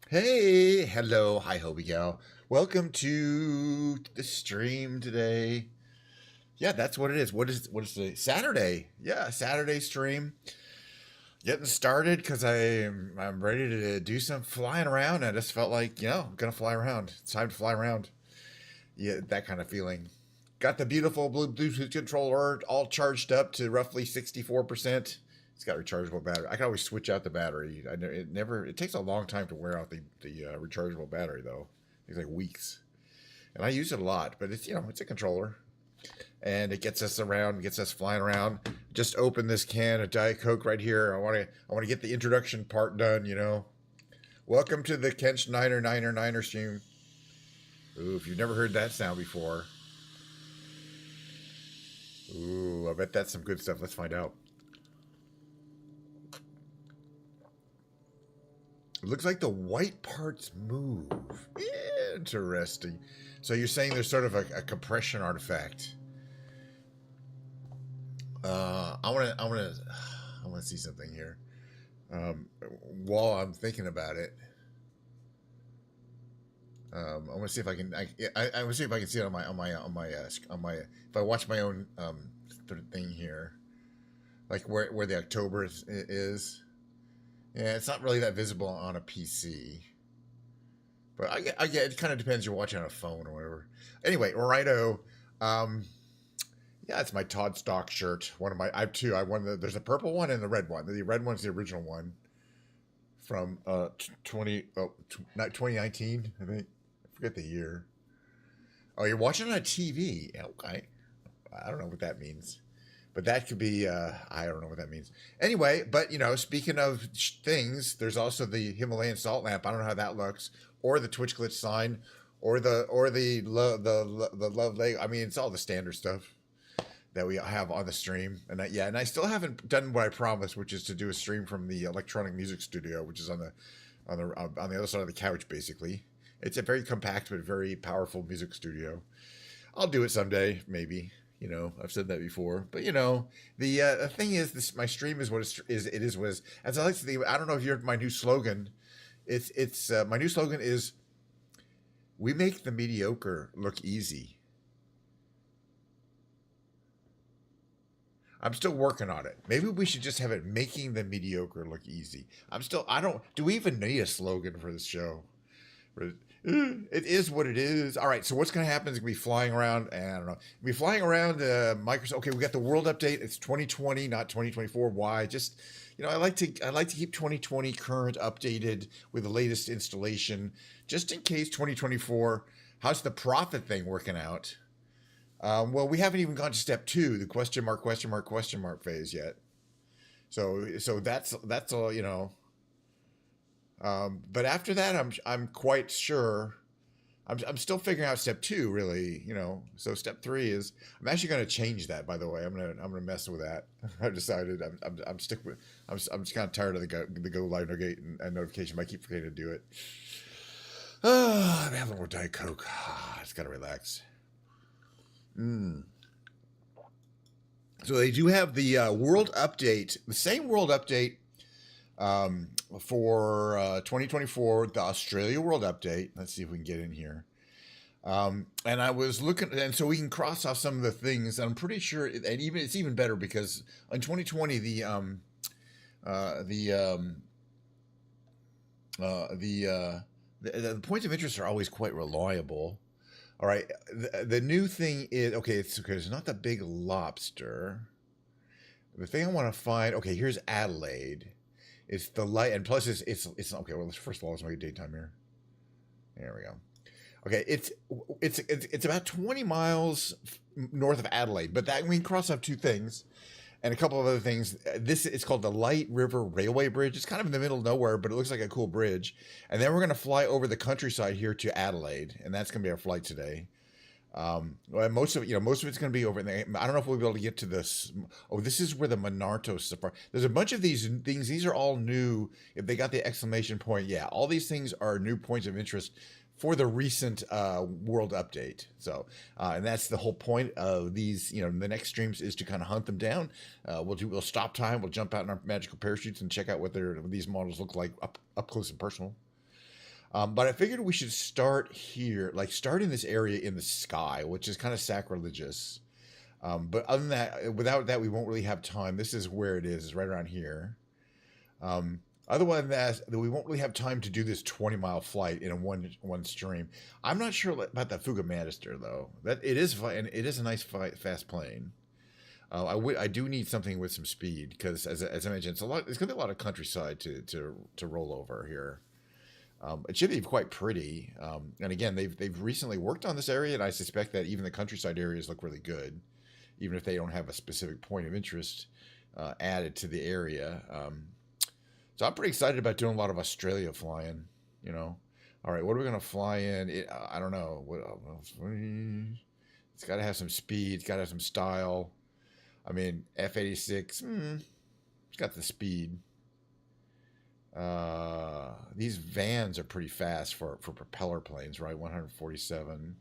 Hey, hello, hi, Hobie Gal. Welcome to the stream today. Yeah, that's what it is. What is the Saturday? Yeah, Saturday stream. Getting started because I'm ready to do some flying around. I just felt like I'm gonna fly around. It's time to fly around. Yeah, that kind of feeling. Got the beautiful Bluetooth controller all charged up to roughly 64%. It's got rechargeable battery. I can always switch out the battery. It takes a long time to wear out the rechargeable battery though. It's like weeks, and I use it a lot. But it's a controller, and it gets us around, gets us flying around. Just open this can of Diet Coke right here. I want to get the introduction part done. Welcome to the Ken Schneider Niner stream. Ooh, if you've never heard that sound before, ooh, I bet that's some good stuff. Let's find out. It looks like the white parts move. Interesting. So you're saying there's sort of a compression artifact. I want to see something here. While I'm thinking about it, I want to see if I can. I want to see if I can see it on my. If I watch my own sort of thing here, like where the October is. Yeah, it's not really that visible on a PC. But I get it. Kind of depends. You're watching on a phone or whatever. Anyway, righto. Um, yeah, it's my Todd Stock shirt. One of my. I have two. I won the. There's a purple one and the red one. The red one's the original one from not 2019. I think. I forget the year. Oh, you're watching on a TV. Okay. I don't know what that means. But that could be, I don't know what that means. Anyway, but speaking of things, there's also the Himalayan salt lamp. I don't know how that looks, or the Twitch glitch sign, or the love leg. I mean, it's all the standard stuff that we have on the stream. And I still haven't done what I promised, which is to do a stream from the electronic music studio, which is on the other side of the couch, basically. It's a very compact but very powerful music studio. I'll do it someday, maybe. I've said that before, but the thing is, this my stream is what it is was as I like to think. I don't know if you heard my new slogan. It's my new slogan is, "We make the mediocre look easy." I'm still working on it. Maybe we should just have it making the mediocre look easy. I don't. Do we even need a slogan for this show? It is what it is. All right. So what's going to happen is going to be flying around. And I don't know. Be flying around Microsoft. Okay, we got the world update. It's 2020, not 2024. Why? Just I like to keep 2020 current, updated with the latest installation, just in case 2024. How's the profit thing working out? Well, we haven't even gone to step two, the question mark phase yet. So that's all. But after that, I'm quite sure. I'm still figuring out step two, really. So step three is I'm actually going to change that. By the way, I'm gonna mess with that. I've decided I'm stick with. I'm just kind of tired of the go live and notification. But I keep forgetting to do it. I'm having more Diet Coke. I just gotta relax. So they do have the world update, the same world update for 2024, the Australia World Update. Let's see if we can get in here. And I was looking, and so we can cross off some of the things. I'm pretty sure, and it's even better because in 2020 the points of interest are always quite reliable. All right, the new thing is okay. It's not the big lobster. The thing I want to find. Okay, here's Adelaide. It's the light, and plus it's okay. Well, first of all, let's make a daytime here. There we go. Okay, it's about 20 miles north of Adelaide, but that we can cross off two things and a couple of other things. This it's called the Light River Railway Bridge. It's kind of in the middle of nowhere, but it looks like a cool bridge. And then we're gonna fly over the countryside here to Adelaide, and that's gonna be our flight today. Well, most of it's going to be over there. I don't know if we'll be able to get to this. Oh, this is where the Monarto Safari. There's a bunch of these things. These are all new. If they got the exclamation point, yeah, all these things are new points of interest for the recent world update. So, and that's the whole point of these. The next streams is to kind of hunt them down. We'll stop time. We'll jump out in our magical parachutes and check out what these models look like up close and personal. But I figured we should start here, like start in this area in the sky, which is kind of sacrilegious. But other than that, without that, we won't really have time. This is where it is. It's right around here. Um, Otherwise than that, we won't really have time to do this 20-mile flight in a one stream. I'm not sure about the Fuga Magister though. That it is fine. It is a nice fast plane. I do need something with some speed because, as I mentioned, it's a lot. It's gonna be a lot of countryside to roll over here. It should be quite pretty. And again, they've recently worked on this area, and I suspect that even the countryside areas look really good, even if they don't have a specific point of interest added to the area. So I'm pretty excited about doing a lot of Australia flying. You know, all right, what are we gonna fly in? I don't know. It's got to have some speed. It's got to have some style. I mean, F-86. It's got the speed. These vans are pretty fast for propeller planes, right? 147.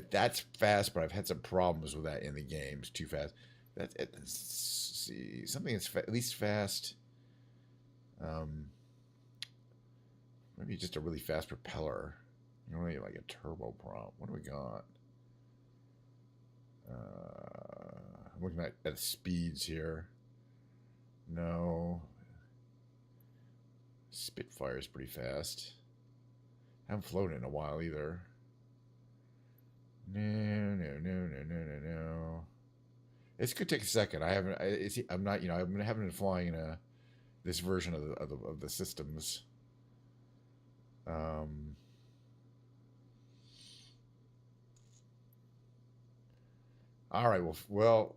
That's fast, but I've had some problems with that in the game. It's too fast. Let's see, something that's at least fast. Maybe just a really fast propeller. You know, like a turboprop. What do we got? I'm looking at speeds here. No. Spitfire is pretty fast. Haven't flown in a while either. No. This could take a second. I'm not. I haven't been flying in this version of the systems. All right. Well,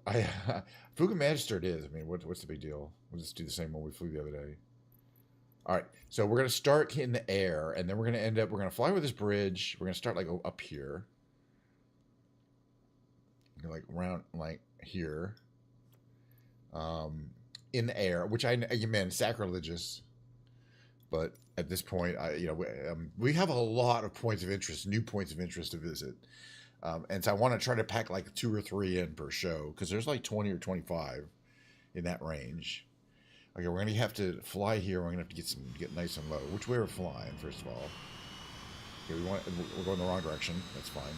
Fuga Magister it is. I mean, what's the big deal? We'll just do the same one we flew the other day. All right. So we're gonna start in the air, and then we're gonna fly over this bridge. We're gonna start like up here, like around like here, in the air, which again sacrilegious, but at this point, we have a lot of points of interest, new points of interest to visit. And so I want to try to pack like 2 or 3 in per show because there's like 20 or 25 in that range. Okay, we're gonna have to fly here. We're gonna have to get nice and low. Which way are we flying? First of all, okay, we're going the wrong direction. That's fine.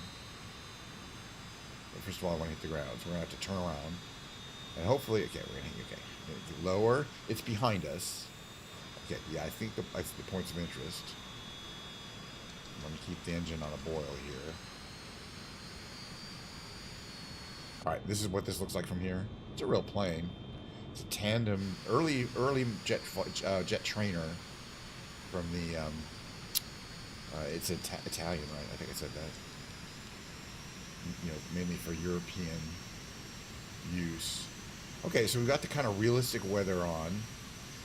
But first of all, I want to hit the ground, so we're gonna have to turn around and hopefully, okay, we're gonna hit. Okay, lower. It's behind us. Okay, yeah, I think that's the points of interest. Let me keep the engine on a boil here. All right, this is what this looks like from here. It's a real plane. It's a tandem, early jet trainer from the. It's Italian, right? I think I said that. Mainly for European use. Okay, so we've got the kind of realistic weather on.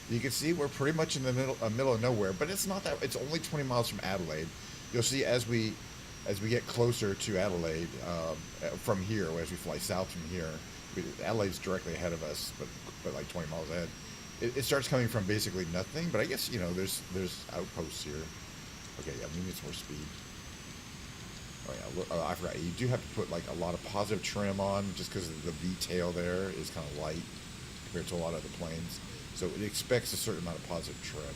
You can see we're pretty much in the middle of nowhere, but it's not that. It's only 20 miles from Adelaide. You'll see as we get closer to Adelaide from here, as we fly south from here, Adelaide's directly ahead of us, but like 20 miles ahead. It starts coming from basically nothing, but I guess there's outposts here. Okay, yeah, we need some more speed. Oh yeah, I forgot. You do have to put like a lot of positive trim on, just because the V tail there is kind of light compared to a lot of the planes. So it expects a certain amount of positive trim.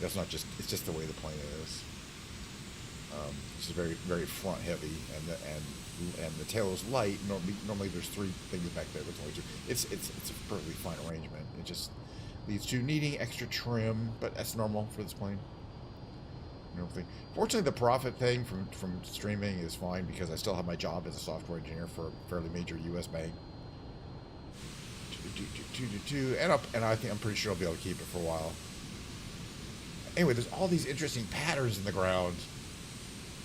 That's not just, it's just the way the plane is. It's very, very front heavy, and the tail is light. Normally there's 3 things back there, but it's only 2. It's a perfectly fine arrangement. It just leads to needing extra trim, but that's normal for this plane. Fortunately, the profit thing from streaming is fine because I still have my job as a software engineer for a fairly major U.S. bank. And I'm pretty sure I'll be able to keep it for a while. Anyway, there's all these interesting patterns in the ground.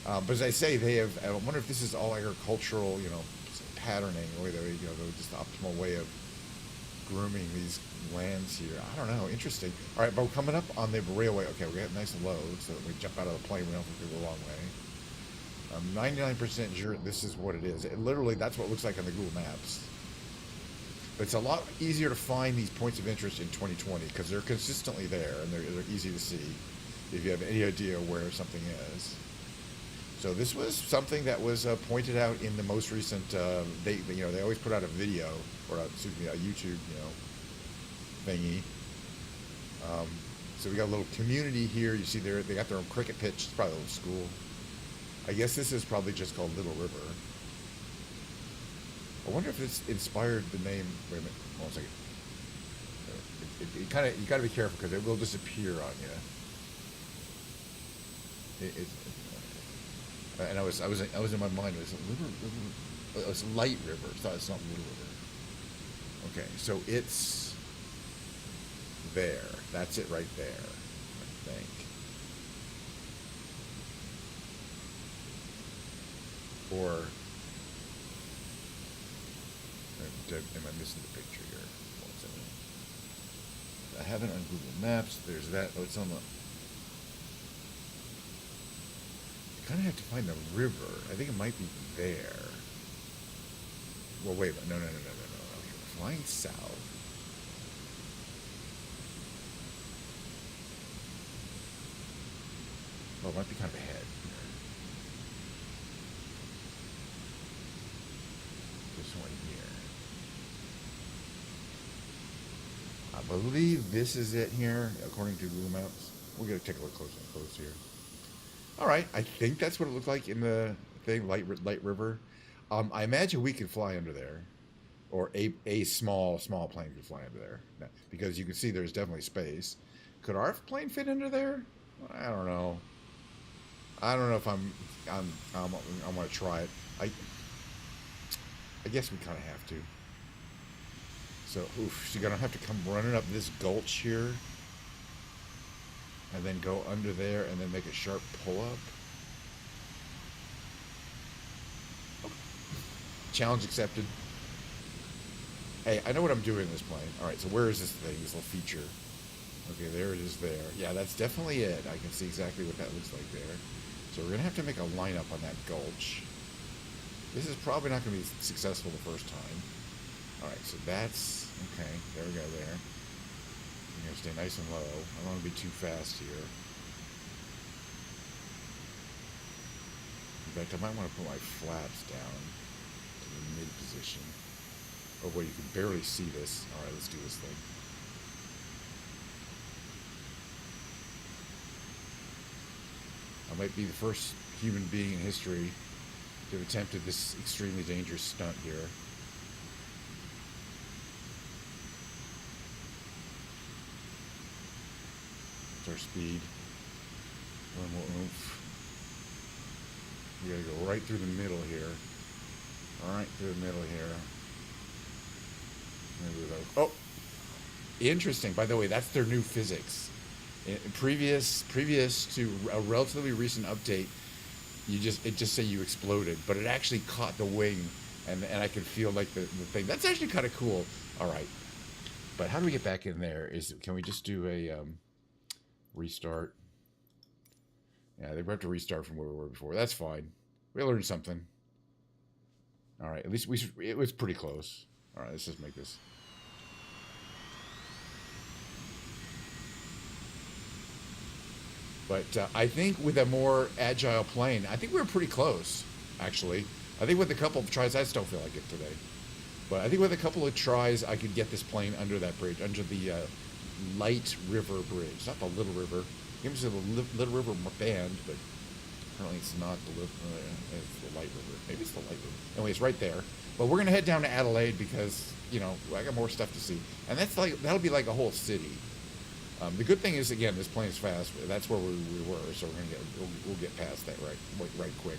But as I say, I wonder if this is all agricultural, patterning, or whether just the optimal way of grooming these lands here. I don't know. Interesting. All right, but we're coming up on the railway. Okay, we got nice and low, so that we jump out of the plane. We don't have to go the long way. 99% sure this is what it is. Literally, that's what it looks like on the Google Maps. But it's a lot easier to find these points of interest in 2020 because they're consistently there and they're easy to see if you have any idea where something is. So this was something that was pointed out in the most recent. They always put out a video or a YouTube thingy. So we got a little community here. You see there, they got their own cricket pitch. It's probably a little school. I guess this is probably just called Little River. I wonder if it's inspired the name. Wait a minute. One second. It kind of, you got to be careful because it will disappear on you. And I was in my mind. It was it was Light River. So it's not Little River. Okay, so it's there. That's it right there, I think. Or am I missing the picture here? One second. I have it on Google Maps. There's that. Oh, it's on the. I kind of have to find the river. I think it might be there. Well, wait. No. Flying south. Oh, it might be kind of ahead. This one here. I believe this is it here, according to Google Maps. We're going to take a look close here. All right, I think that's what it looked like in the thing, Light River. I imagine we could fly under there, or a small plane could fly under there, because you can see there's definitely space. Could our plane fit under there? I don't know. I don't know if I'm gonna try it. I guess we kind of have to. So, oof, so you're gonna have to come running up this gulch here, and then go under there, and then make a sharp pull up. Challenge accepted. Hey, I know what I'm doing in this plane. All right, so where is this thing, this little feature? Okay, there it is there. Yeah, that's definitely it. I can see exactly what that looks like there. So we're going to have to make a lineup on that gulch. This is probably not going to be successful the first time. All right, so that's... Okay, there we go there. I'm going to stay nice and low. I don't want to be too fast here. In fact, I might want to put my flaps down to the mid position. Oh boy, you can barely see this. All right, let's do this thing. I might be the first human being in history to have attempted this extremely dangerous stunt here. That's our speed. We gotta go right through the middle here. Right through the middle here. Oh, interesting. By the way, that's their new physics. Previous to a relatively recent update, it just say you exploded, but it actually caught the wing, and I could feel like the thing. That's actually kind of cool. All right, but how do we get back in there? Can we just do a restart? Yeah, they have to restart from where we were before. That's fine. We learned something. All right, at least it was pretty close. All right, let's just make this. But I think with a more agile plane, I think we were pretty close, actually. I think with a couple of tries, I still feel like it today. But I think with a couple of tries, I could get this plane under that bridge, under the Light River Bridge. Not the Little River. It was the Little River band, but apparently it's not it's the Light River. Maybe it's the Light River. Anyway, it's right there. But we're going to head down to Adelaide because, you know, I got more stuff to see. And that'll be like a whole city. The good thing is, again, this plane is fast. That's where we were, so we'll get past that right quick.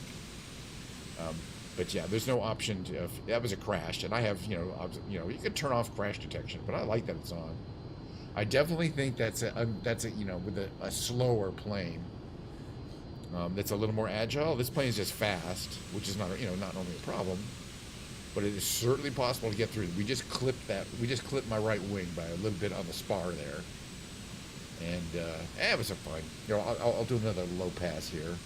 But yeah, there's no option to. That was a crash, and I have you can turn off crash detection, but I like that it's on. I definitely think that's a with a slower plane. That's a little more agile. This plane is just fast, which is not only a problem, but it is certainly possible to get through. We just clipped my right wing by a little bit on the spar there. And it was fun. I'll do another low pass here.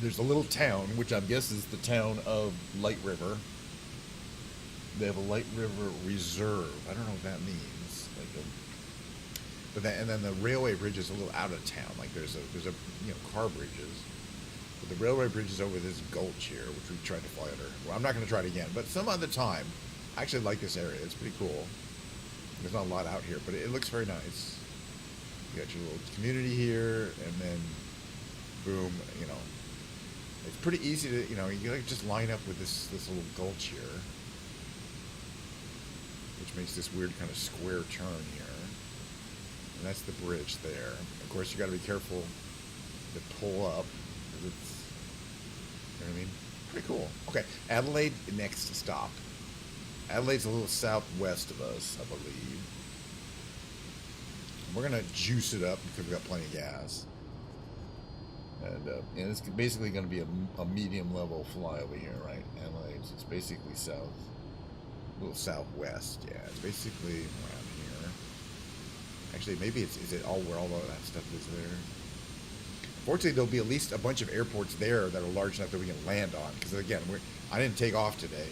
There's a little town, which I guess is the town of Light River. They have a Light River Reserve. I don't know what that means. And then the railway bridge is a little out of town. Like there's car bridges. But the railway bridge is over this gulch here, which we tried to fly under. Well, I'm not going to try it again, but some other time. I actually like this area. It's pretty cool. There's not a lot out here, but it looks very nice. You got your little community here, and then boom, you know, it's pretty easy to, you know, you gotta just line up with this little gulch here, which makes this weird kind of square turn here, and that's the bridge there. Of course, you got to be careful to pull up, because it's, you know what I mean? Pretty cool. Okay, Adelaide, next stop. Adelaide's a little southwest of us, I believe. We're gonna juice it up because we got plenty of gas. And it's basically going to be a medium level flyover here, right? Adelaide, it's basically south, a little southwest. Yeah, it's basically around here. Actually, maybe is it all where all of that stuff is there? Fortunately, there'll be at least a bunch of airports there that are large enough that we can land on. Because again, I didn't take off today.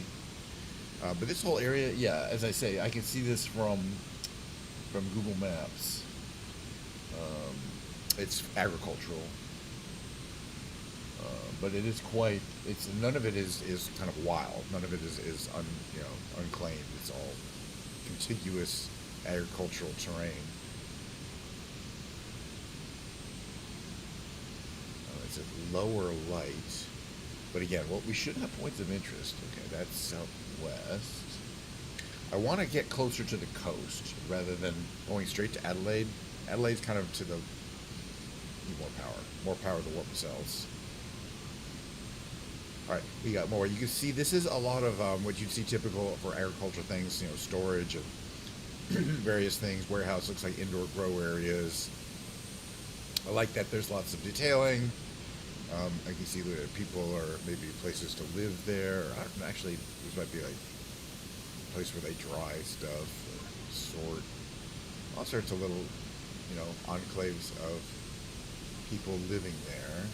But this whole area, yeah, as I say, I can see this from Google Maps. It's agricultural. But it is quite. It's none of it is kind of wild. None of it is unclaimed. It's all contiguous agricultural terrain. It's a lower light, but again, we should have points of interest. Okay, that's southwest. I want to get closer to the coast rather than going straight to Adelaide. Adelaide's kind of to the more power to warp cells. All right, we got more. You can see this is a lot of what you'd see typical for agricultural things, you know, storage of various things. Warehouse looks like indoor grow areas. I like that there's lots of detailing. I can see that people are maybe places to live there. Actually, this might be like a place where they dry stuff or sort. All sorts of little, you know, enclaves of people living there.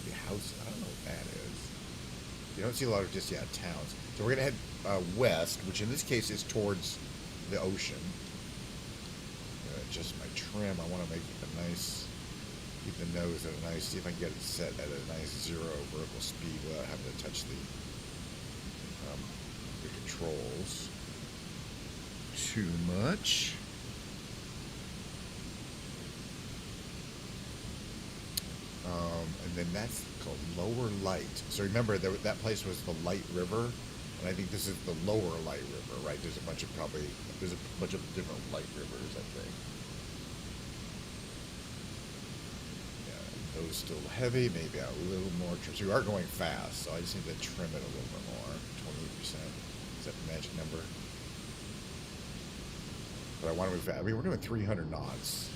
Maybe house, I don't know what that is. You don't see a lot of just, towns. So we're going to head west, which in this case is towards the ocean. Adjust my trim. I want to make it a nice, keep the nose at a nice, see if I can get it set at a nice 0 vertical speed without having to touch the controls too much. And then that's called Lower Light. So remember, that place was the Light River, and I think this is the Lower Light River, right? There's a bunch of different Light Rivers, I think. Yeah, those still heavy, maybe a little more trim. So we are going fast, so I just need to trim it a little bit more. 28%. Is that the magic number? But I want to move fast. I mean, we're doing 300 knots.